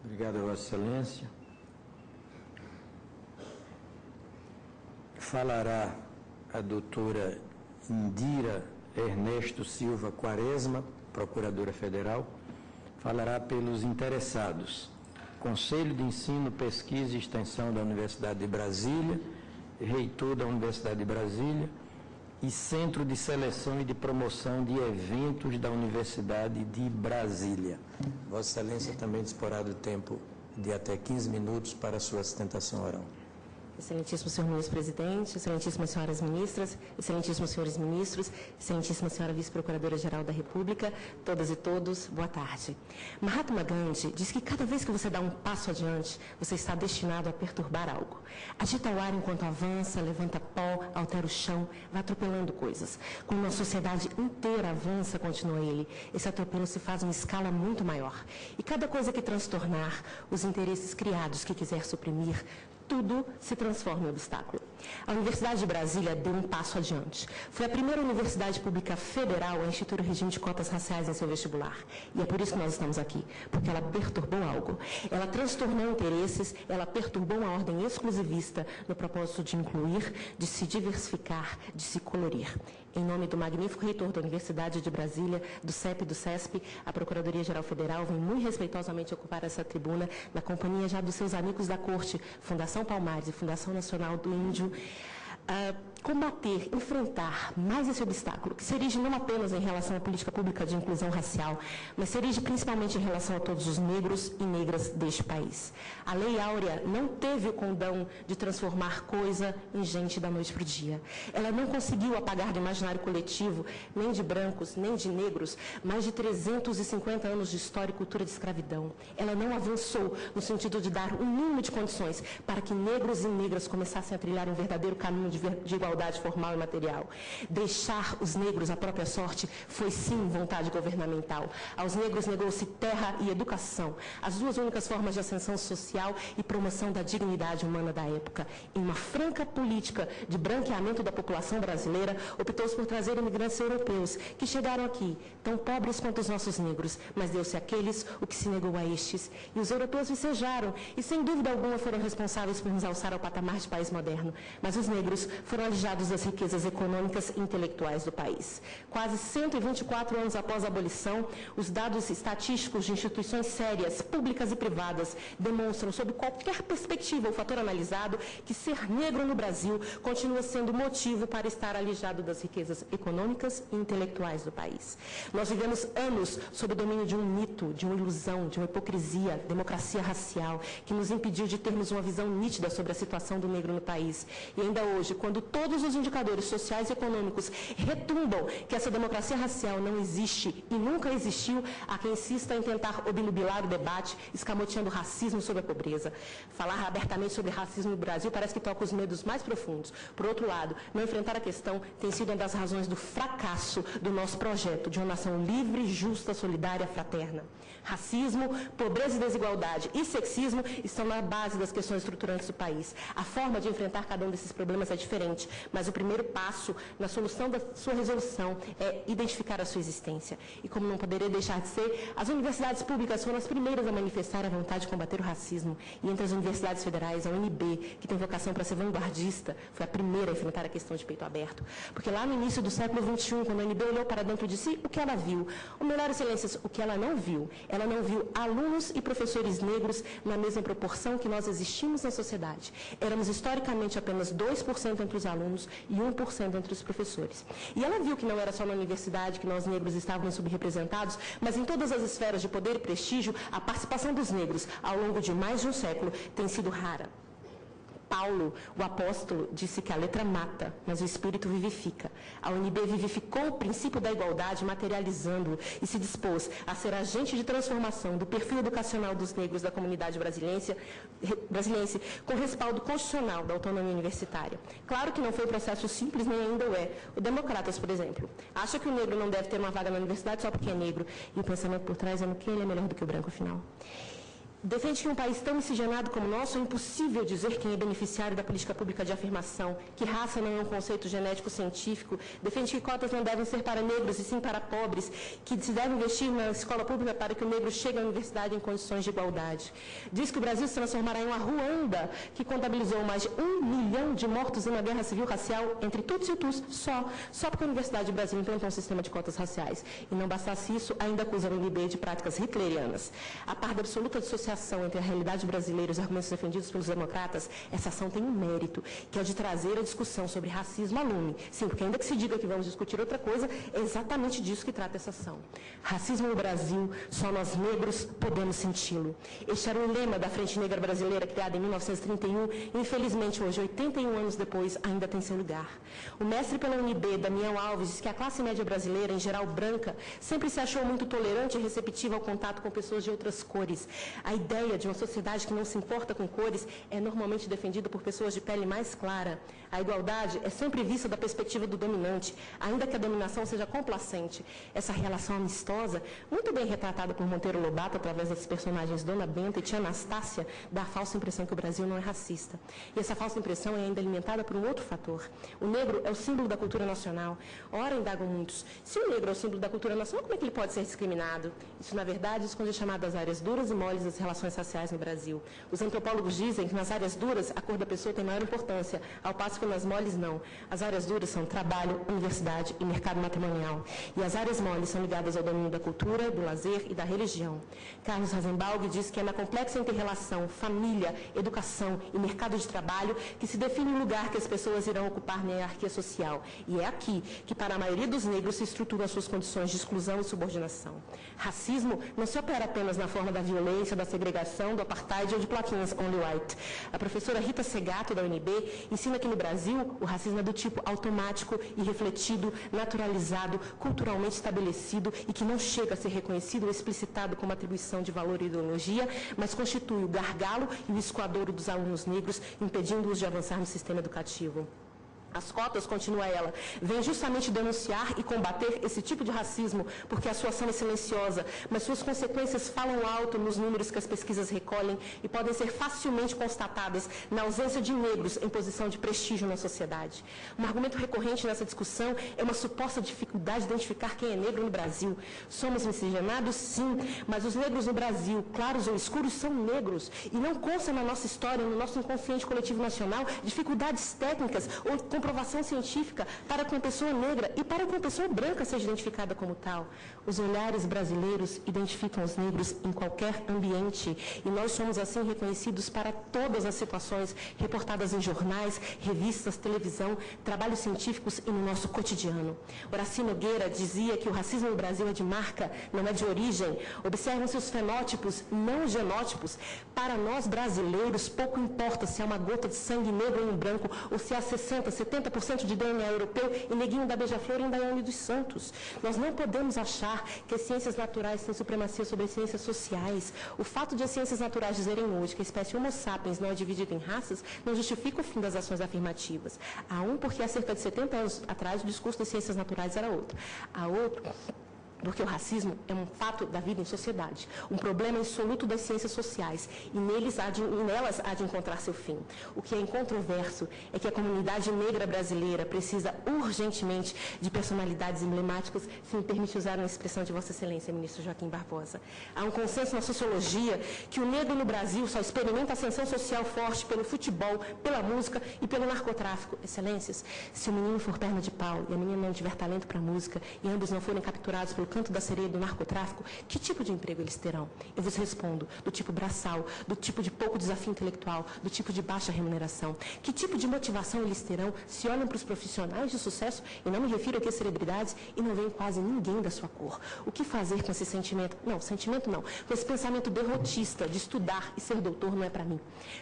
Obrigado, Vossa Excelência. Falará a doutora Indira Ernesto Silva Quaresma, Procuradora Federal. Falará pelos interessados. Conselho de Ensino, Pesquisa e Extensão da Universidade de Brasília, Reitor da Universidade de Brasília e Centro de Seleção e de Promoção de Eventos da Universidade de Brasília. Vossa Excelência também disporá do tempo de até 15 minutos para a sua sustentação oral. Excelentíssimo senhor ministro-presidente, excelentíssimas senhoras ministras, excelentíssimos senhores ministros, excelentíssima senhora vice-procuradora-geral da República, todas e todos, boa tarde. Mahatma Gandhi diz que cada vez que você dá um passo adiante, você está destinado a perturbar algo. Agita o ar enquanto avança, levanta pó, altera o chão, vai atropelando coisas. Quando uma sociedade inteira avança, continua ele, esse atropelo se faz em escala muito maior. E cada coisa que transtornar, os interesses criados que quiser suprimir, tudo se transforma em obstáculo. A Universidade de Brasília deu um passo adiante. Foi a primeira universidade pública federal a instituir o regime de cotas raciais em seu vestibular. E é por isso que nós estamos aqui, porque ela perturbou algo. Ela transtornou interesses, ela perturbou uma ordem exclusivista no propósito de incluir, de se diversificar, de se colorir. Em nome do magnífico reitor da Universidade de Brasília, do CEP e do CESP, a Procuradoria-Geral Federal vem muito respeitosamente ocupar essa tribuna, na companhia já dos seus amigos da Corte, Fundação Palmares e Fundação Nacional do Índio, combater, enfrentar mais esse obstáculo, que se erige não apenas em relação à política pública de inclusão racial, mas se erige principalmente em relação a todos os negros e negras deste país. A Lei Áurea não teve o condão de transformar coisa em gente da noite para o dia. Ela não conseguiu apagar do imaginário coletivo, nem de brancos, nem de negros, mais de 350 anos de história e cultura de escravidão. Ela não avançou no sentido de dar um mínimo de condições para que negros e negras começassem a trilhar um verdadeiro caminho de igualdade formal e material. Deixar os negros à própria sorte foi, sim, vontade governamental. Aos negros negou-se terra e educação, as duas únicas formas de ascensão social e promoção da dignidade humana da época. Em uma franca política de branqueamento da população brasileira, optou-se por trazer imigrantes europeus, que chegaram aqui, tão pobres quanto os nossos negros, mas deu-se àqueles o que se negou a estes. E os europeus vicejaram, e sem dúvida alguma foram responsáveis por nos alçar ao patamar de país moderno. Mas os negros foram alijados das riquezas econômicas e intelectuais do país. Quase 124 anos após a abolição, os dados estatísticos de instituições sérias, públicas e privadas, demonstram, sob qualquer perspectiva ou fator analisado, que ser negro no Brasil continua sendo motivo para estar alijado das riquezas econômicas e intelectuais do país. Nós vivemos anos sob o domínio de um mito, de uma ilusão, de uma hipocrisia, democracia racial, que nos impediu de termos uma visão nítida sobre a situação do negro no país. E ainda hoje, quando todos os indicadores sociais e econômicos retumbam que essa democracia racial não existe e nunca existiu, há quem insista em tentar obnubilar o debate, escamoteando racismo sobre a pobreza. Falar abertamente sobre racismo no Brasil parece que toca os medos mais profundos. Por outro lado, não enfrentar a questão tem sido uma das razões do fracasso do nosso projeto de uma nação livre, justa, solidária, fraterna. Racismo, pobreza e desigualdade e sexismo estão na base das questões estruturantes do país. A forma de enfrentar cada um desses problemas é diferente, mas o primeiro passo na solução da sua resolução é identificar a sua existência. E como não poderia deixar de ser, as universidades públicas foram as primeiras a manifestar a vontade de combater o racismo. E entre as universidades federais, a UNB, que tem vocação para ser vanguardista, foi a primeira a enfrentar a questão de peito aberto. Porque lá no início do século XXI, quando a UNB olhou para dentro de si, o que ela viu? Ou melhor, excelências, o que ela não viu? Ela não viu alunos e professores negros na mesma proporção que nós existimos na sociedade. Éramos historicamente apenas 2% entre os alunos e 1% entre os professores. E ela viu que não era só na universidade que nós negros estávamos subrepresentados, mas em todas as esferas de poder e prestígio, a participação dos negros ao longo de mais de um século tem sido rara. Paulo, o apóstolo, disse que a letra mata, mas o espírito vivifica. A UNB vivificou o princípio da igualdade, materializando-o, e se dispôs a ser agente de transformação do perfil educacional dos negros da comunidade brasilense com respaldo constitucional da autonomia universitária. Claro que não foi um processo simples, nem ainda o é. O Democratas, por exemplo, acha que o negro não deve ter uma vaga na universidade só porque é negro, e o pensamento por trás é no que ele é melhor do que o branco, afinal. Defende que em um país tão miscigenado como o nosso é impossível dizer quem é beneficiário da política pública de afirmação, que raça não é um conceito genético científico, defende que cotas não devem ser para negros e sim para pobres, que se deve investir na escola pública para que o negro chegue à universidade em condições de igualdade. Diz que o Brasil se transformará em uma Ruanda, que contabilizou mais de 1 milhão de mortos em uma guerra civil racial entre Tutsi e Hutus, só porque a Universidade do Brasil implantou um sistema de cotas raciais. E não bastasse isso, ainda acusa o UNB de práticas hitlerianas. A par da absoluta dissociação entre a realidade brasileira e os argumentos defendidos pelos democratas, essa ação tem um mérito, que é o de trazer a discussão sobre racismo à lume. Sim, porque ainda que se diga que vamos discutir outra coisa, é exatamente disso que trata essa ação. Racismo no Brasil, só nós negros podemos senti-lo. Este era o lema da Frente Negra Brasileira, criada em 1931, e infelizmente hoje, 81 anos depois, ainda tem seu lugar. O mestre pela UNB, Damião Alves, diz que a classe média brasileira, em geral branca, sempre se achou muito tolerante e receptiva ao contato com pessoas de outras cores. A ideia de uma sociedade que não se importa com cores é normalmente defendida por pessoas de pele mais clara. A igualdade é sempre vista da perspectiva do dominante, ainda que a dominação seja complacente. Essa relação amistosa, muito bem retratada por Monteiro Lobato através das personagens Dona Benta e Tia Anastácia, dá a falsa impressão que o Brasil não é racista. E essa falsa impressão é ainda alimentada por um outro fator. O negro é o símbolo da cultura nacional. Ora, indagam muitos, se o negro é o símbolo da cultura nacional, como é que ele pode ser discriminado? Isso, na verdade, esconde as chamadas áreas duras e moles das relações raciais no Brasil. Os antropólogos dizem que nas áreas duras a cor da pessoa tem maior importância, ao passo que nas moles não. As áreas duras são trabalho, universidade e mercado matrimonial. E as áreas moles são ligadas ao domínio da cultura, do lazer e da religião. Carlos Rosenbaum diz que é na complexa inter-relação família, educação e mercado de trabalho que se define o lugar que as pessoas irão ocupar na hierarquia social. E é aqui que, para a maioria dos negros, se estruturam as suas condições de exclusão e subordinação. Racismo não se opera apenas na forma da violência, da segregação, do apartheid ou de plaquinhas Only White. A professora Rita Segato, da UNB, ensina que no Brasil o racismo é do tipo automático e refletido, naturalizado, culturalmente estabelecido e que não chega a ser reconhecido ou explicitado como atribuição de valor e ideologia, mas constitui o gargalo e o escoadouro dos alunos negros, impedindo-os de avançar no sistema educativo. As cotas, continua ela, vêm justamente denunciar e combater esse tipo de racismo, porque a sua ação é silenciosa, mas suas consequências falam alto nos números que as pesquisas recolhem e podem ser facilmente constatadas na ausência de negros em posição de prestígio na sociedade. Um argumento recorrente nessa discussão é uma suposta dificuldade de identificar quem é negro no Brasil. Somos miscigenados, sim, mas os negros no Brasil, claros ou escuros, são negros. E não consta na nossa história, no nosso inconsciente coletivo nacional, dificuldades técnicas ou comprovação científica para que uma pessoa negra e para que uma pessoa branca seja identificada como tal. Os olhares brasileiros identificam os negros em qualquer ambiente e nós somos assim reconhecidos para todas as situações reportadas em jornais, revistas, televisão, trabalhos científicos e no nosso cotidiano. Horaci Nogueira dizia que o racismo no Brasil é de marca, não é de origem. Observam-se os fenótipos, não os genótipos. Para nós brasileiros, pouco importa se há uma gota de sangue negro em um branco ou se há 70% de DNA europeu e neguinho da Beija-Flor em Daiane dos Santos. Nós não podemos achar que as ciências naturais têm supremacia sobre as ciências sociais. O fato de as ciências naturais dizerem hoje que a espécie Homo sapiens não é dividida em raças não justifica o fim das ações afirmativas. Há um porque há cerca de 70 anos atrás o discurso das ciências naturais era outro. Há outro porque o racismo é um fato da vida em sociedade, um problema insoluto das ciências sociais, e nelas há de encontrar seu fim. O que é incontroverso é que a comunidade negra brasileira precisa urgentemente de personalidades emblemáticas, se me permite usar uma expressão de Vossa Excelência, ministro Joaquim Barbosa. Há um consenso na sociologia que o negro no Brasil só experimenta ascensão social forte pelo futebol, pela música e pelo narcotráfico. Excelências, se o menino for perna de pau e a menina não tiver talento para música e ambos não forem capturados pelo canto da sereia do narcotráfico, que tipo de emprego eles terão? Eu vos respondo, do tipo braçal, do tipo de pouco desafio intelectual, do tipo de baixa remuneração. Que tipo de motivação eles terão se olham para os profissionais de sucesso, e não me refiro aqui a celebridades, e não vem quase ninguém da sua cor? O que fazer com esse sentimento? Não, sentimento não. Com esse pensamento derrotista de estudar e ser doutor não é para mim.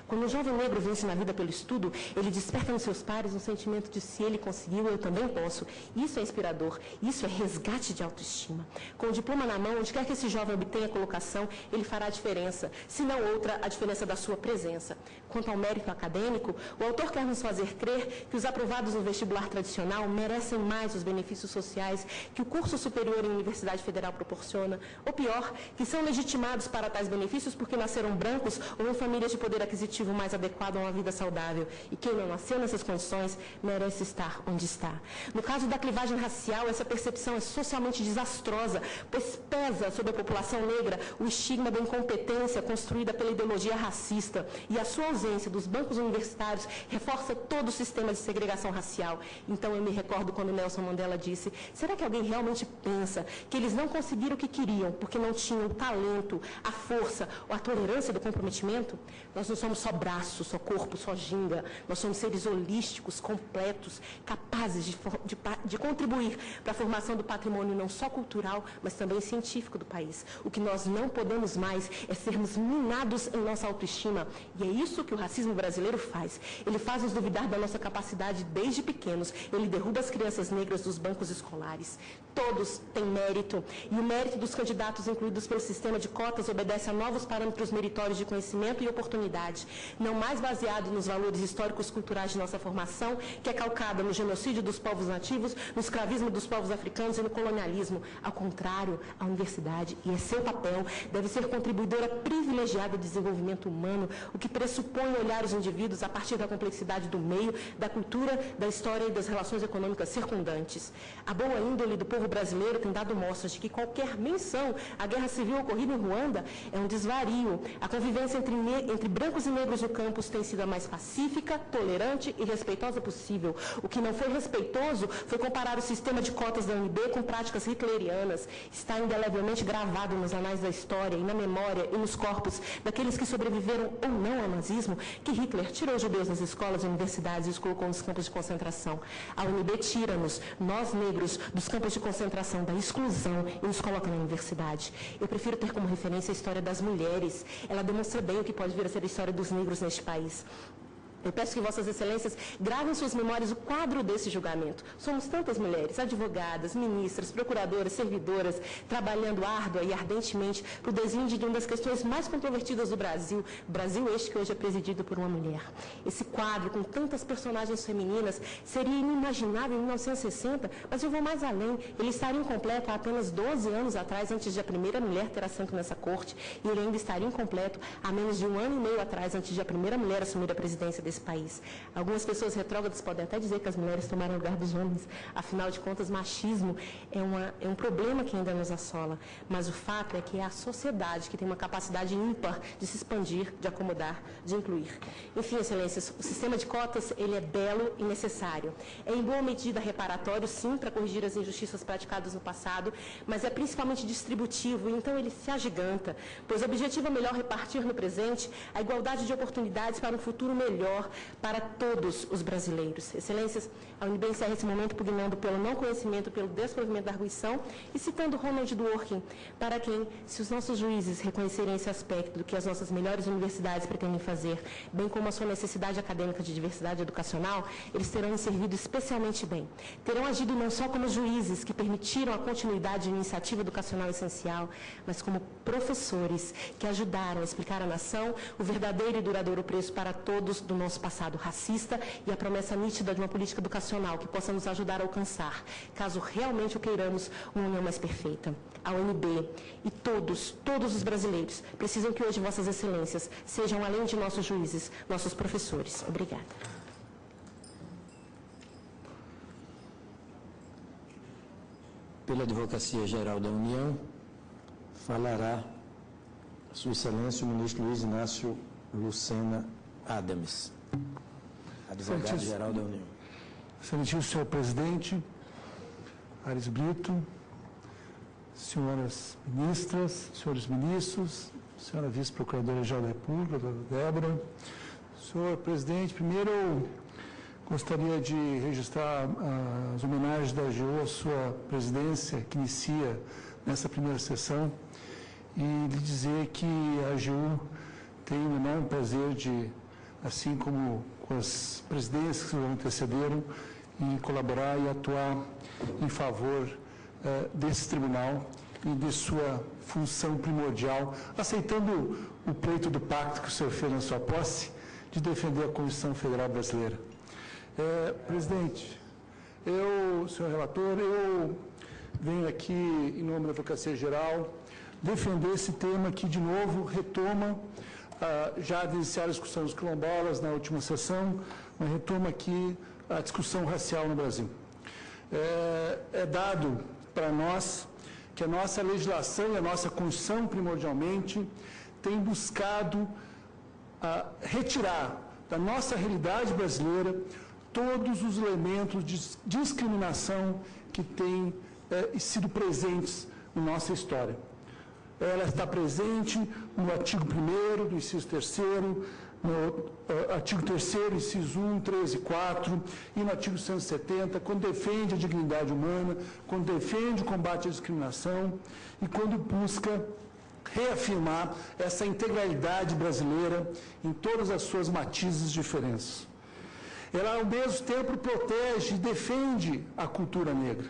Quando um jovem negro vence na vida pelo estudo, ele desperta nos seus pares um sentimento de se ele conseguiu, eu também posso. Isso é inspirador, isso é resgate de autoestima. autoestima. Com o diploma na mão, onde quer que esse jovem obtenha colocação, ele fará a diferença, se não outra, a diferença da sua presença. Quanto ao mérito acadêmico, o autor quer nos fazer crer que os aprovados no vestibular tradicional merecem mais os benefícios sociais que o curso superior em Universidade Federal proporciona, ou pior, que são legitimados para tais benefícios porque nasceram brancos ou em famílias de poder aquisitivo mais adequado a uma vida saudável. E quem não nasceu nessas condições merece estar onde está. No caso da clivagem racial, essa percepção é socialmente desastrosa, pois pesa sobre a população negra o estigma da incompetência construída pela ideologia racista, e a sua ausência dos bancos universitários reforça todo o sistema de segregação racial. Então eu me recordo quando Nelson Mandela disse: será que alguém realmente pensa que eles não conseguiram o que queriam porque não tinham o talento, a força ou a tolerância do comprometimento? Nós não somos só braço, só corpo, só ginga. Nós somos seres holísticos, completos, capazes de contribuir para a formação do patrimônio não só cultural, mas também científico do país. O que nós não podemos mais é sermos minados em nossa autoestima. E é isso que o racismo brasileiro faz. Ele faz nos duvidar da nossa capacidade desde pequenos. Ele derruba as crianças negras dos bancos escolares. Todos têm mérito. E o mérito dos candidatos incluídos pelo sistema de cotas obedece a novos parâmetros meritórios de conhecimento e oportunidade, não mais baseado nos valores históricos culturais de nossa formação, que é calcada no genocídio dos povos nativos, no escravismo dos povos africanos e no colonialismo. Ao contrário, a universidade, e é seu papel, deve ser contribuidora privilegiada do desenvolvimento humano, o que pressupõe olhar os indivíduos a partir da complexidade do meio, da cultura, da história e das relações econômicas circundantes. A boa índole do povo brasileiro tem dado mostras de que qualquer menção à guerra civil ocorrida em Ruanda é um desvario. A convivência entre brancos e negros no campus tem sido a mais pacífica, tolerante e respeitosa possível. O que não foi respeitoso foi comparar o sistema de cotas da UNB com práticas hitlerianas. Está indelevelmente gravado nos anais da história e na memória e nos corpos daqueles que sobreviveram ou não ao nazismo que Hitler tirou os judeus das escolas e universidades e os colocou nos campos de concentração. A UNB tira-nos, nós negros, dos campos de concentração, da exclusão e nos coloca na universidade. Eu prefiro ter como referência a história das mulheres. Ela demonstra bem o que pode vir a ser a história dos negros neste país. Eu peço que Vossas Excelências gravem em suas memórias o quadro desse julgamento. Somos tantas mulheres, advogadas, ministras, procuradoras, servidoras, trabalhando árdua e ardentemente para o desenho de uma das questões mais controvertidas do Brasil, Brasil este que hoje é presidido por uma mulher. Esse quadro, com tantas personagens femininas, seria inimaginável em 1960, mas eu vou mais além. Ele estaria incompleto há apenas 12 anos atrás, antes de a primeira mulher ter assento nessa corte, e ele ainda estaria incompleto há menos de 1 ano e meio atrás, antes de a primeira mulher assumir a presidência desse país. Algumas pessoas retrógradas podem até dizer que as mulheres tomaram o lugar dos homens. Afinal de contas, machismo é um problema que ainda nos assola. Mas o fato é que é a sociedade que tem uma capacidade ímpar de se expandir, de acomodar, de incluir. Enfim, Excelências, o sistema de cotas, ele é belo e necessário. É em boa medida reparatório, sim, para corrigir as injustiças praticadas no passado, mas é principalmente distributivo, e então ele se agiganta, pois o objetivo é melhor repartir no presente a igualdade de oportunidades para um futuro melhor para todos os brasileiros. Excelências, a UNB encerra esse momento pugnando pelo não conhecimento, pelo desprovimento da arguição e citando Ronald Dworkin, para quem, se os nossos juízes reconhecerem esse aspecto do que as nossas melhores universidades pretendem fazer, bem como a sua necessidade acadêmica de diversidade educacional, eles terão servido especialmente bem. Terão agido não só como juízes que permitiram a continuidade de iniciativa educacional essencial, mas como professores que ajudaram a explicar à nação o verdadeiro e duradouro preço para todos do nosso passado racista e a promessa nítida de uma política educacional que possa nos ajudar a alcançar, caso realmente o queiramos, uma união mais perfeita. A UNB e todos os brasileiros precisam que hoje Vossas Excelências sejam, além de nossos juízes, nossos professores. Obrigada. Pela Advocacia Geral da União, falará Sua Excelência o ministro Luiz Inácio Lucena Adams, advogado-geral da União. Excelentíssimo senhor presidente, Aires Brito, senhoras ministras, senhores ministros, senhora vice-procuradora-geral da República, doutora Débora. Senhor presidente, primeiro eu gostaria de registrar as homenagens da AGU à sua presidência, que inicia nessa primeira sessão, e lhe dizer que a AGU tem um enorme prazer de, assim como com as presidências que o antecederam, em colaborar e atuar em favor desse tribunal e de sua função primordial, aceitando o pleito do pacto que o senhor fez na sua posse, de defender a Constituição Federal Brasileira. Presidente, senhor relator, eu venho aqui, em nome da Advocacia Geral, defender esse tema que, de novo, retoma, já iniciar a discussão dos quilombolas na última sessão, mas retoma aqui a discussão racial no Brasil. É dado para nós que a nossa legislação e a nossa Constituição, primordialmente, tem buscado retirar da nossa realidade brasileira todos os elementos de discriminação que têm sido presentes na nossa história. Ela está presente no artigo 1º do inciso 3º, no artigo 3º, inciso 1, 3 e 4, e no artigo 170, quando defende a dignidade humana, quando defende o combate à discriminação e quando busca reafirmar essa integralidade brasileira em todas as suas matizes e diferenças. Ela, ao mesmo tempo, protege e defende a cultura negra.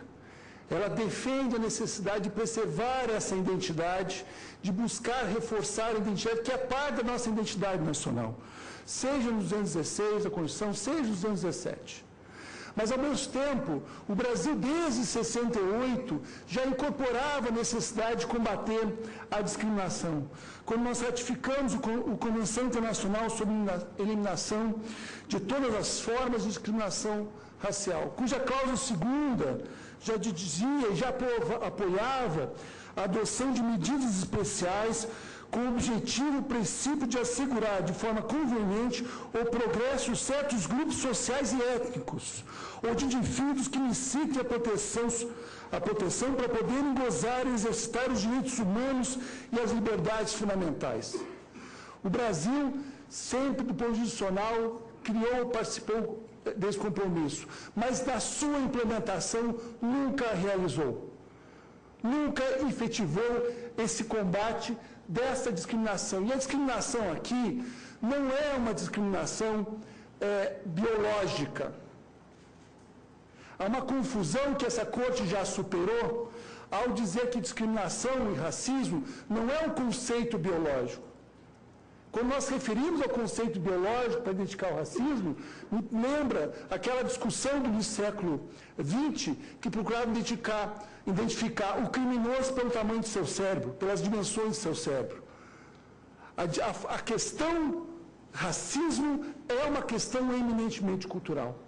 Ela defende a necessidade de preservar essa identidade, de buscar reforçar a identidade que é parte da nossa identidade nacional, seja no 216 da Constituição, seja no 217. Mas, ao mesmo tempo, o Brasil, desde 68, já incorporava a necessidade de combater a discriminação. Quando nós ratificamos a Convenção Internacional sobre a Eliminação de todas as formas de discriminação racial, cuja cláusula segunda já dizia e já apoiava a adoção de medidas especiais com o objetivo e princípio de assegurar de forma conveniente o progresso de certos grupos sociais e étnicos, ou de indivíduos que necessitem a proteção para poderem gozar e exercitar os direitos humanos e as liberdades fundamentais. O Brasil, sempre do ponto institucional, participou desse compromisso, mas na sua implementação nunca realizou, nunca efetivou esse combate dessa discriminação. E a discriminação aqui não é uma discriminação biológica. Há uma confusão que essa Corte já superou ao dizer que discriminação e racismo não é um conceito biológico. Quando nós referimos ao conceito biológico para identificar o racismo, lembra aquela discussão do século XX que procurava identificar o criminoso pelo tamanho do seu cérebro, pelas dimensões do seu cérebro. A questão racismo é uma questão eminentemente cultural.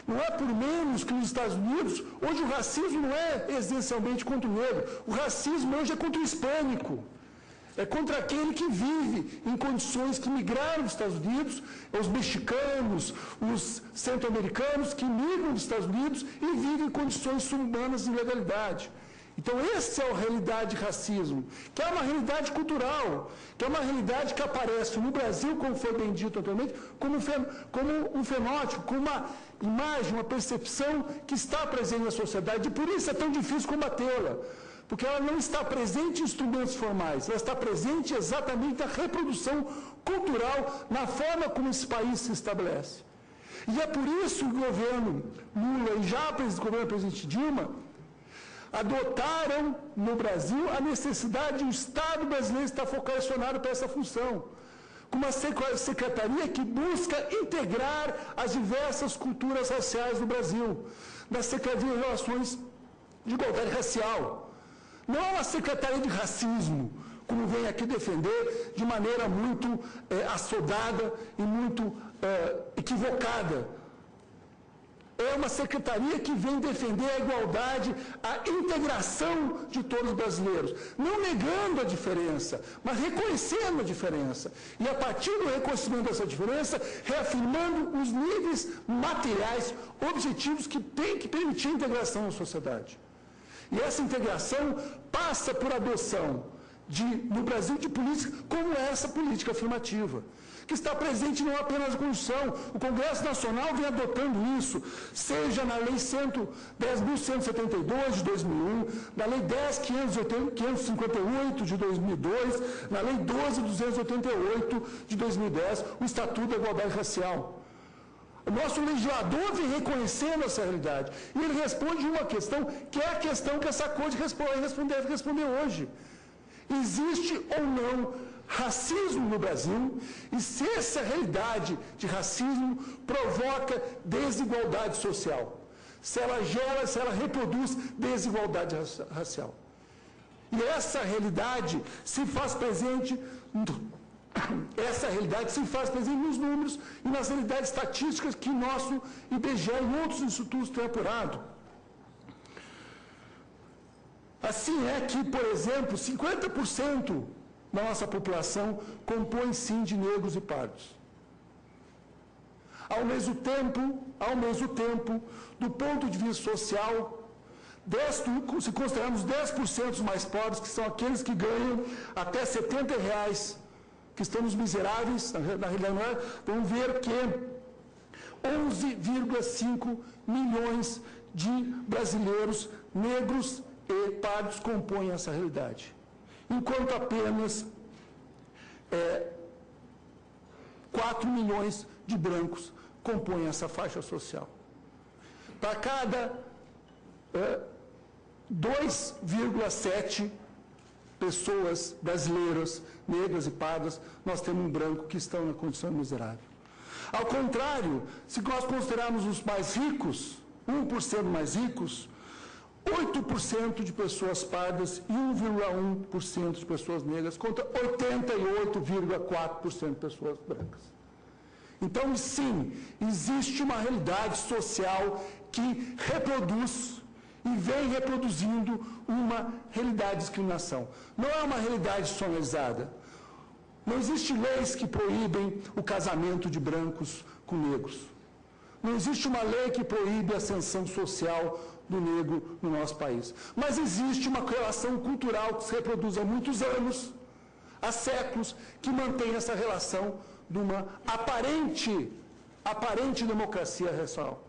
Não é por menos que nos Estados Unidos, hoje o racismo não é essencialmente contra o negro, o racismo hoje é contra o hispânico. É contra aquele que vive em condições que migraram dos Estados Unidos, os mexicanos, os centro-americanos que migram dos Estados Unidos e vivem em condições subhumanas de ilegalidade. Então, essa é a realidade de racismo, que é uma realidade cultural, que é uma realidade que aparece no Brasil, como foi bem dito atualmente, como um fenótipo, como uma imagem, uma percepção que está presente na sociedade, e por isso é tão difícil combatê-la. Porque ela não está presente em instrumentos formais, ela está presente exatamente na reprodução cultural, na forma como esse país se estabelece. E é por isso que o governo Lula e já o governo do presidente Dilma adotaram no Brasil a necessidade de o Estado brasileiro estar vocacionado para essa função, com uma secretaria que busca integrar as diversas culturas raciais do Brasil, na Secretaria de Relações de Igualdade Racial. Não é uma secretaria de racismo, como vem aqui defender de maneira muito assodada e muito equivocada. É uma secretaria que vem defender a igualdade, a integração de todos os brasileiros, não negando a diferença, mas reconhecendo a diferença. E a partir do reconhecimento dessa diferença, reafirmando os níveis materiais, objetivos que têm que permitir a integração na sociedade. E essa integração passa por adoção, no Brasil, de políticas como essa política afirmativa, que está presente não apenas na Constituição. O Congresso Nacional vem adotando isso, seja na Lei 10.172 de 2001, na Lei 10.558 de 2002, na Lei 12.288 de 2010, o Estatuto da Igualdade Racial. O nosso legislador vem reconhecendo essa realidade. E ele responde uma questão, que é a questão que essa corte deve responder hoje. Existe ou não racismo no Brasil? E se essa realidade de racismo provoca desigualdade social? Se ela reproduz desigualdade racial? E essa realidade se faz presente nos números e nas realidades estatísticas que nosso IBGE e outros institutos têm apurado. Assim é que, por exemplo, 50% da nossa população compõe sim de negros e pardos. Ao mesmo tempo, do ponto de vista social, se considerarmos 10% mais pobres, que são aqueles que ganham até R$70, que estão nos miseráveis, na realidade, vamos ver que 11,5 milhões de brasileiros negros e pardos compõem essa realidade, enquanto apenas 4 milhões de brancos compõem essa faixa social. Para cada 2,7 pessoas brasileiras, negras e pardas, nós temos um branco que estão na condição miserável. Ao contrário, se nós considerarmos os mais ricos, 1% mais ricos, 8% de pessoas pardas e 1,1% de pessoas negras contra 88,4% de pessoas brancas. Então, sim, existe uma realidade social que reproduz e vem reproduzindo uma realidade de discriminação. Não é uma realidade sonizada. Não existem leis que proíbem o casamento de brancos com negros. Não existe uma lei que proíbe a ascensão social do negro no nosso país. Mas existe uma relação cultural que se reproduz há muitos anos, há séculos, que mantém essa relação de uma aparente democracia racial.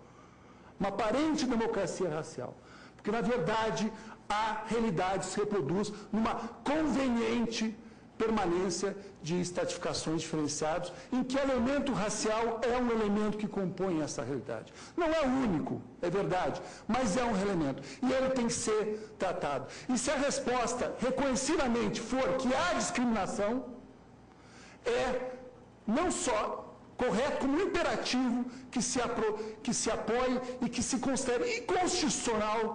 Uma aparente democracia racial. Porque, na verdade, a realidade se reproduz numa conveniente permanência de estratificações diferenciadas, em que o elemento racial é um elemento que compõe essa realidade. Não é o único, é verdade, mas é um elemento. E ele tem que ser tratado. E se a resposta reconhecidamente for que há discriminação, é não só correto, como imperativo que se apoie e que se considere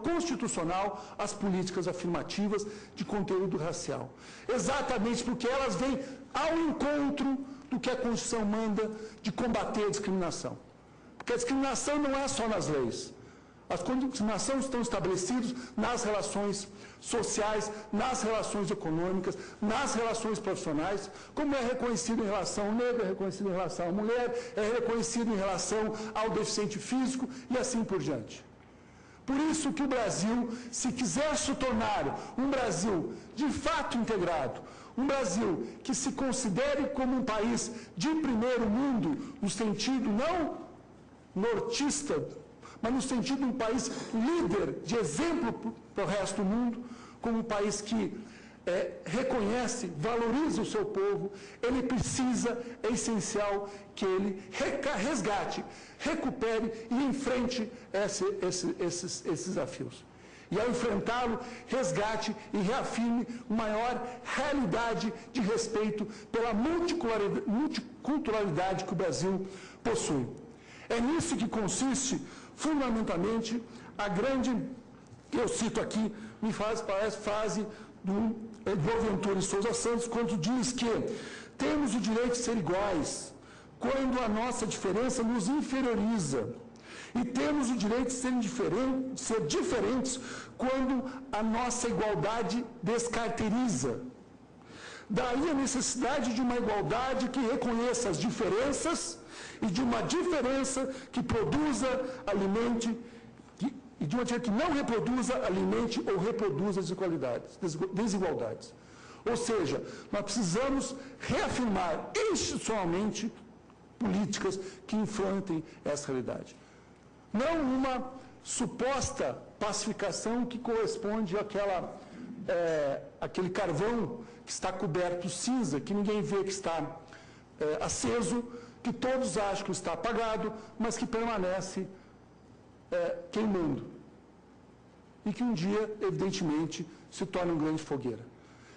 constitucional as políticas afirmativas de conteúdo racial. Exatamente porque elas vêm ao encontro do que a Constituição manda de combater a discriminação. Porque a discriminação não é só nas leis. As discriminações estão estabelecidas nas relações sociais, nas relações econômicas, nas relações profissionais, como é reconhecido em relação ao negro, é reconhecido em relação à mulher, é reconhecido em relação ao deficiente físico e assim por diante. Por isso que o Brasil, se quiser se tornar um Brasil de fato integrado, um Brasil que se considere como um país de primeiro mundo, no sentido não nortista, mas no sentido de um país líder, de exemplo para o resto do mundo, como um país que reconhece, valoriza o seu povo, ele precisa, é essencial que ele resgate, recupere e enfrente esses desafios. E ao enfrentá-lo, resgate e reafirme maior realidade de respeito pela multiculturalidade que o Brasil possui. É nisso que consiste, fundamentalmente, a grande, que eu cito aqui, parece frase do Boaventura de Souza Santos, quando diz que temos o direito de ser iguais, quando a nossa diferença nos inferioriza, e temos o direito de ser diferentes quando a nossa igualdade descaracteriza. Daí a necessidade de uma igualdade que reconheça as diferenças e de uma diferença que produza, alimente, e de uma diferença que não reproduza, alimente ou reproduza desigualdades. Ou seja, nós precisamos reafirmar institucionalmente políticas que enfrentem essa realidade. Não uma suposta pacificação que corresponde àquele carvão que está coberto cinza, que ninguém vê que está aceso, que todos acham que está apagado, mas que permanece queimando. E que um dia, evidentemente, se torna uma grande fogueira.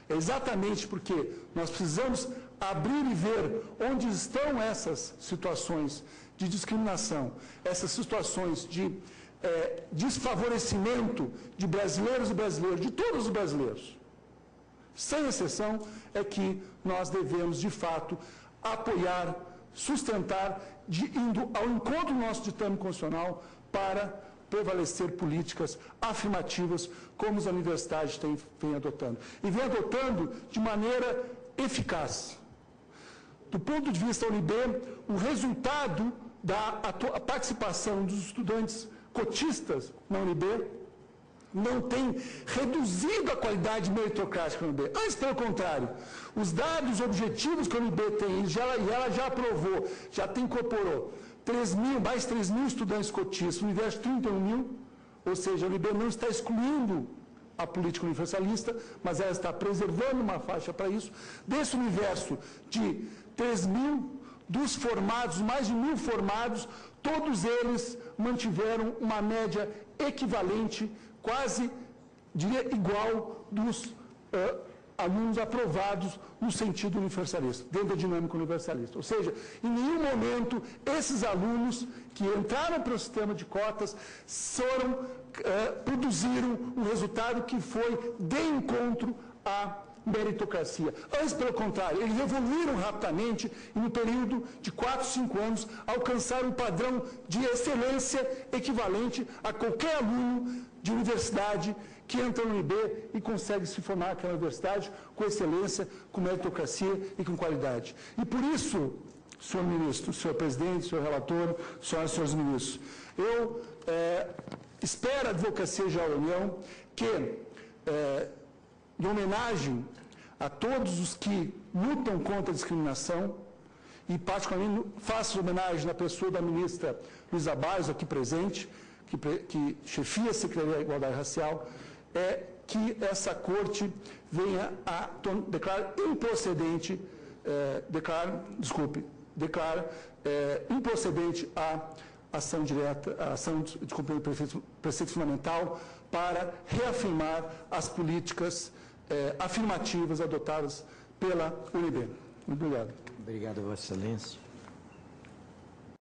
É exatamente porque nós precisamos abrir e ver onde estão essas situações de discriminação, essas situações de desfavorecimento de brasileiros e brasileiras, de todos os brasileiros. Sem exceção, é que nós devemos, de fato, apoiar, sustentar, indo ao encontro do nosso ditame constitucional para prevalecer políticas afirmativas, como as universidades vêm adotando. E vêm adotando de maneira eficaz. Do ponto de vista da UNB, o resultado da participação dos estudantes cotistas na UNB não tem reduzido a qualidade meritocrática da UNB. Antes, pelo contrário, os dados objetivos que a UNB tem, e ela já aprovou, já incorporou mais 3 mil estudantes cotistas, no universo de 31 mil, ou seja, a UNB não está excluindo a política universalista, mas ela está preservando uma faixa para isso. Desse universo de 3 mil, dos formados, mais de 1.000 formados, todos eles mantiveram uma média equivalente, quase, diria, igual dos alunos aprovados no sentido universalista, dentro da dinâmica universalista. Ou seja, em nenhum momento esses alunos que entraram para o sistema de cotas produziram um resultado que foi de encontro à meritocracia. Antes, pelo contrário, eles evoluíram rapidamente e no período de 4, 5 anos alcançaram um padrão de excelência equivalente a qualquer aluno de universidade que entra no UNB e consegue se formar naquela universidade com excelência, com meritocracia e com qualidade. E por isso, senhor ministro, senhor presidente, senhor relator, senhoras e senhores ministros, eu espero a Advocacia Geral da União que, em homenagem a todos os que lutam contra a discriminação, e particularmente faço homenagem na pessoa da ministra Luísa Barros, aqui presente, que chefia a Secretaria da Igualdade Racial, que essa Corte venha a declarar improcedente, improcedente a ação direta, a ação de cumprimento do preceito fundamental para reafirmar as políticas afirmativas adotadas pela UNB. Muito obrigado. Obrigado, Vossa Excelência.